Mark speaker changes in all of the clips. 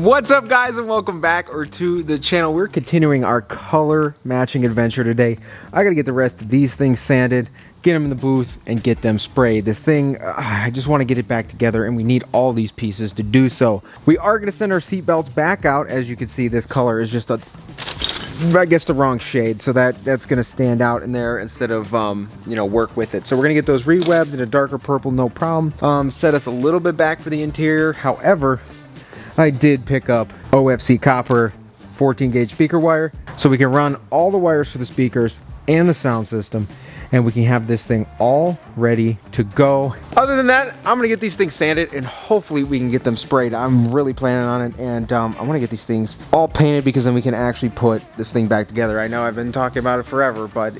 Speaker 1: What's up, guys, and welcome back to the channel. We're continuing our color matching adventure today. I gotta get the rest of these things sanded, get them in the booth, and get them sprayed. This thing, I just want to get it back together, and we need all these pieces to do so. We are gonna send our seat belts back out. As you can see, this color is just I guess the wrong shade, so that's gonna stand out in there instead of you know, work with it. So we're gonna get those rewebbed in a darker purple, no problem. Set us a little bit back for the interior. However, I did pick up OFC copper 14 gauge speaker wire, so we can run all the wires for the speakers and the sound system, and we can have this thing all ready to go. Other than that, I'm gonna get these things sanded and hopefully we can get them sprayed. I'm really planning on it, and I want to get these things all painted because then we can actually put this thing back together. I know I've been talking about it forever, but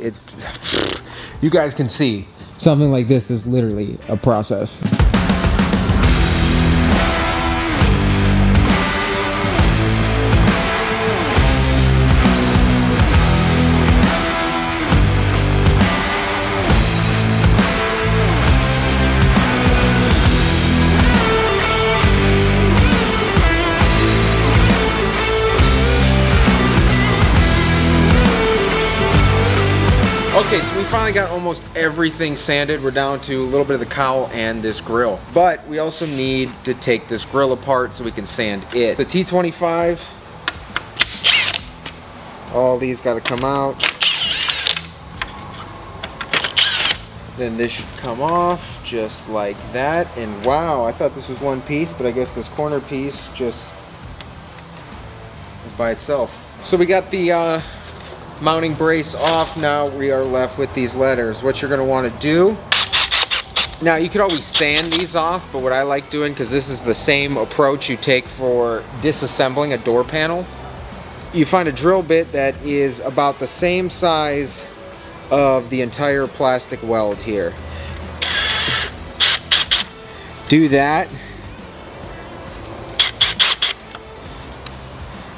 Speaker 1: you guys can see something like this is literally a process. Okay, so we finally got almost everything sanded. We're down to a little bit of the cowl and this grill. But we also need to take this grill apart so we can sand it. The T25, all these gotta come out. Then this should come off just like that. And wow, I thought this was one piece, but I guess this corner piece just is by itself. So we got the mounting brace off. Now we are left with these letters. What you're going to want to do, now you could always sand these off, but what I like doing, because this is the same approach you take for disassembling a door panel, you find a drill bit that is about the same size of the entire plastic weld here. Do that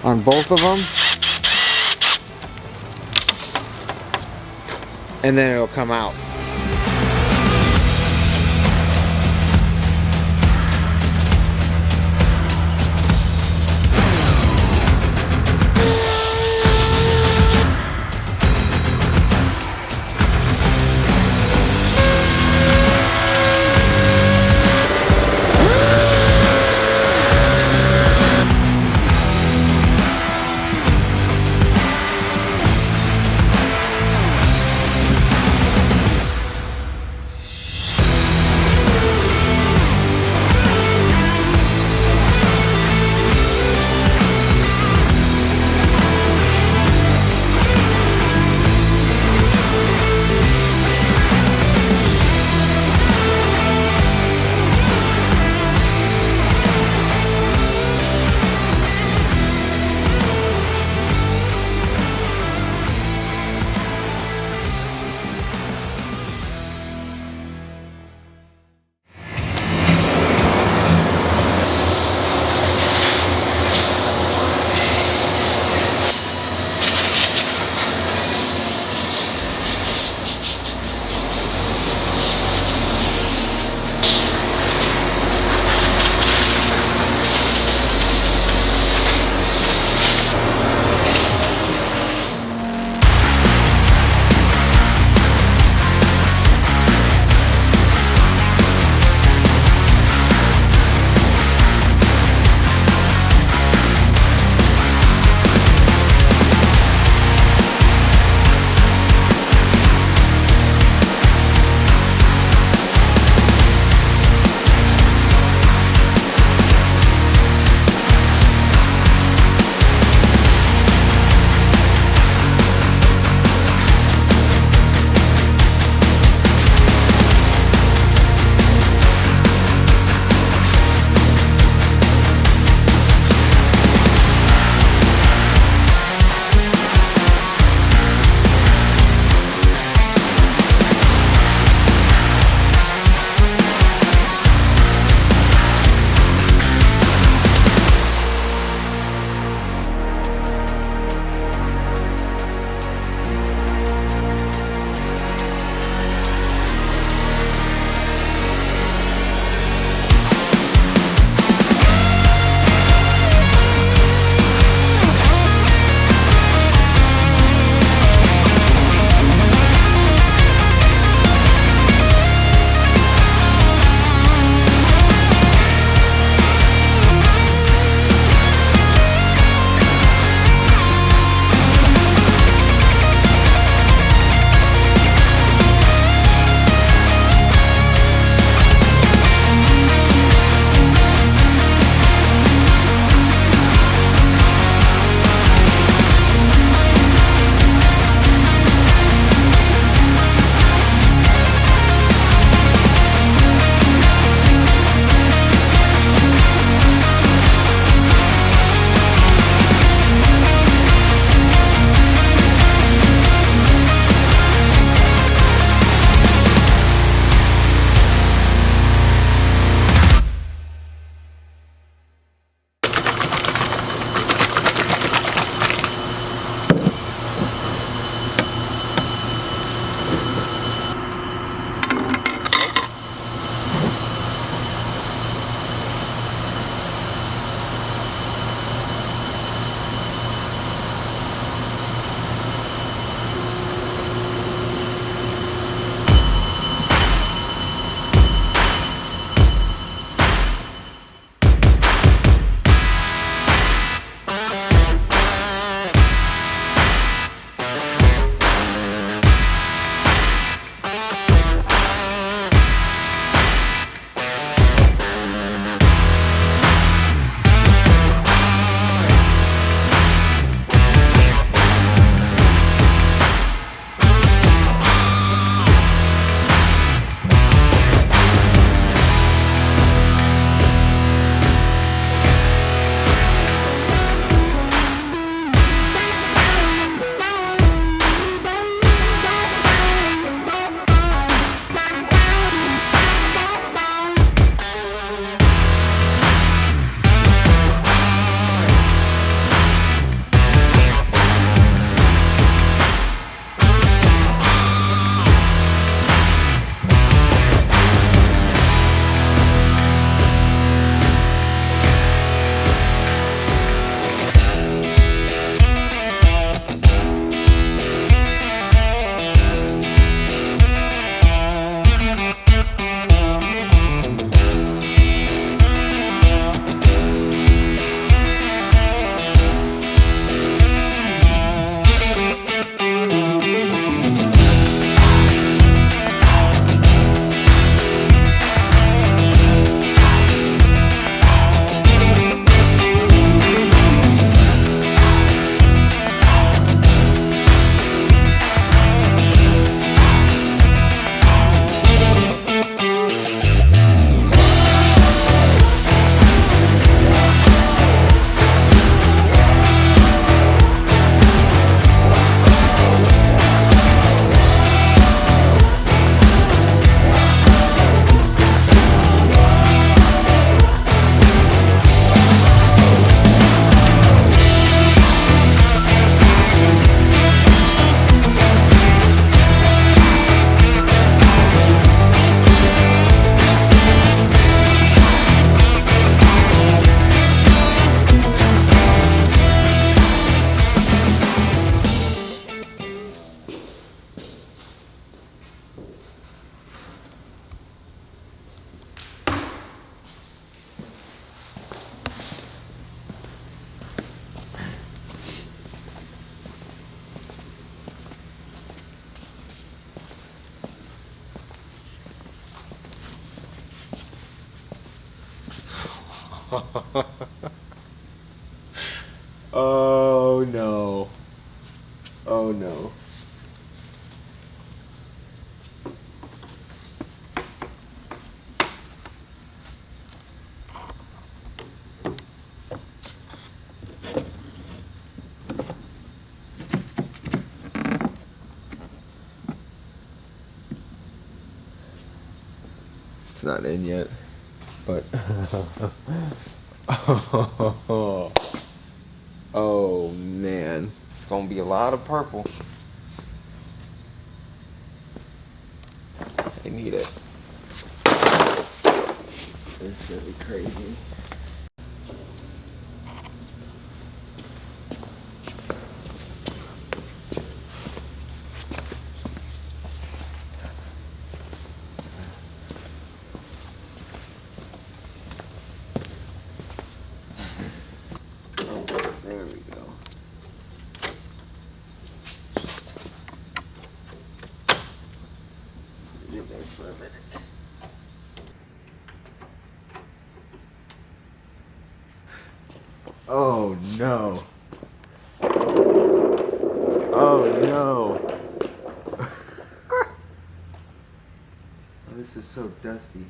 Speaker 1: on both of them, and then it'll come out. Oh no. Oh no. It's not in yet, but oh man, it's gonna be a lot of purple. I need it. It's gonna be crazy. There we go. In there for a minute. Oh no. Oh no. This is so dusty.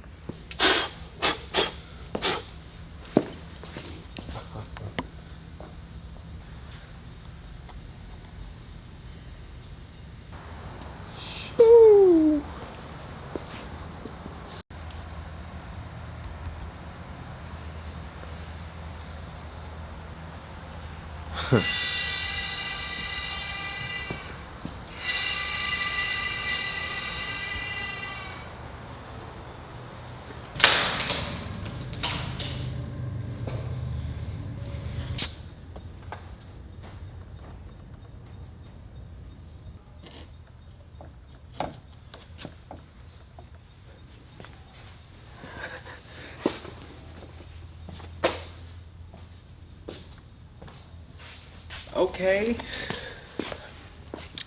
Speaker 1: Okay.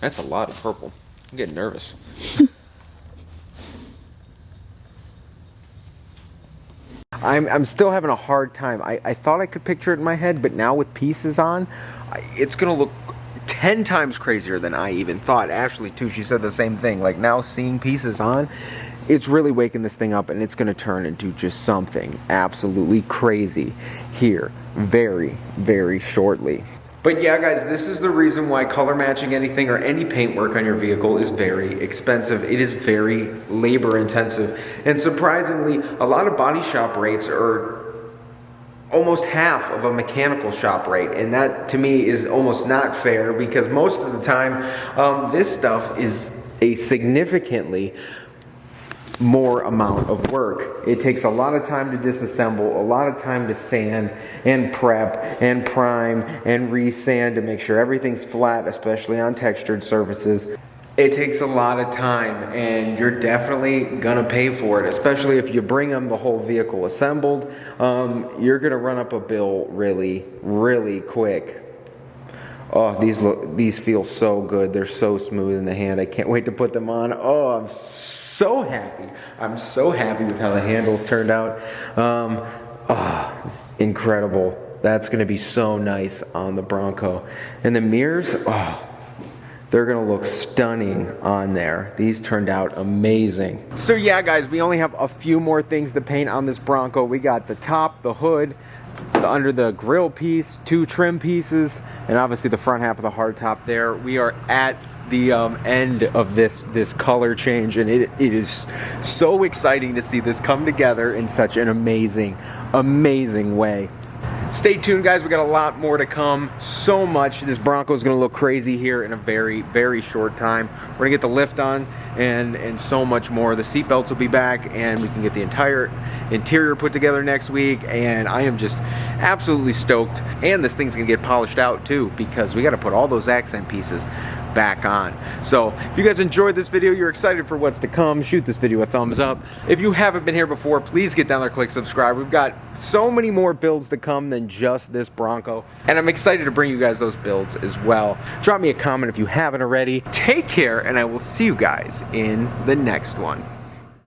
Speaker 1: That's a lot of purple. I'm getting nervous. I'm still having a hard time. I thought I could picture it in my head, but now with pieces on, it's gonna look 10 times crazier than I even thought. Ashley too, she said the same thing. Like now seeing pieces on, it's really waking this thing up, and it's gonna turn into just something absolutely crazy here very, very shortly. But yeah guys, this is the reason why color matching anything or any paintwork on your vehicle is very expensive. It is very labor intensive. And surprisingly, a lot of body shop rates are almost half of a mechanical shop rate. And that to me is almost not fair, because most of the time this stuff is a significantly more amount of work. It takes a lot of time to disassemble, a lot of time to sand and prep and prime and resand to make sure everything's flat, especially on textured surfaces. It takes a lot of time, and you're definitely gonna pay for it, especially if you bring them the whole vehicle assembled. You're gonna run up a bill really, really quick. Oh, these feel so good. They're so smooth in the hand. I can't wait to put them on. Oh, I'm so happy. I'm so happy with how the handles turned out. Oh, incredible. That's gonna be so nice on the Bronco. And the mirrors, oh, they're gonna look stunning on there. These turned out amazing. So yeah guys, we only have a few more things to paint on this Bronco. We got the top, the hood, under the grill piece, 2 trim pieces, and obviously the front half of the hardtop there. We are at the end of this color change, and it is so exciting to see this come together in such an amazing way. Stay tuned guys, we got a lot more to come. So much. This Bronco is going to look crazy here in a very, very short time. We're going to get the lift on and so much more. The seat belts will be back, and we can get the entire interior put together next week, and I am just absolutely stoked. And this thing's going to get polished out too, because we got to put all those accent pieces back on. So if you guys enjoyed this video, you're excited for what's to come, shoot this video a thumbs up. If you haven't been here before, please get down there, click subscribe. We've got so many more builds to come than just this Bronco, and I'm excited to bring you guys those builds as well. Drop me a comment if you haven't already. Take care, and I will see you guys in the next one.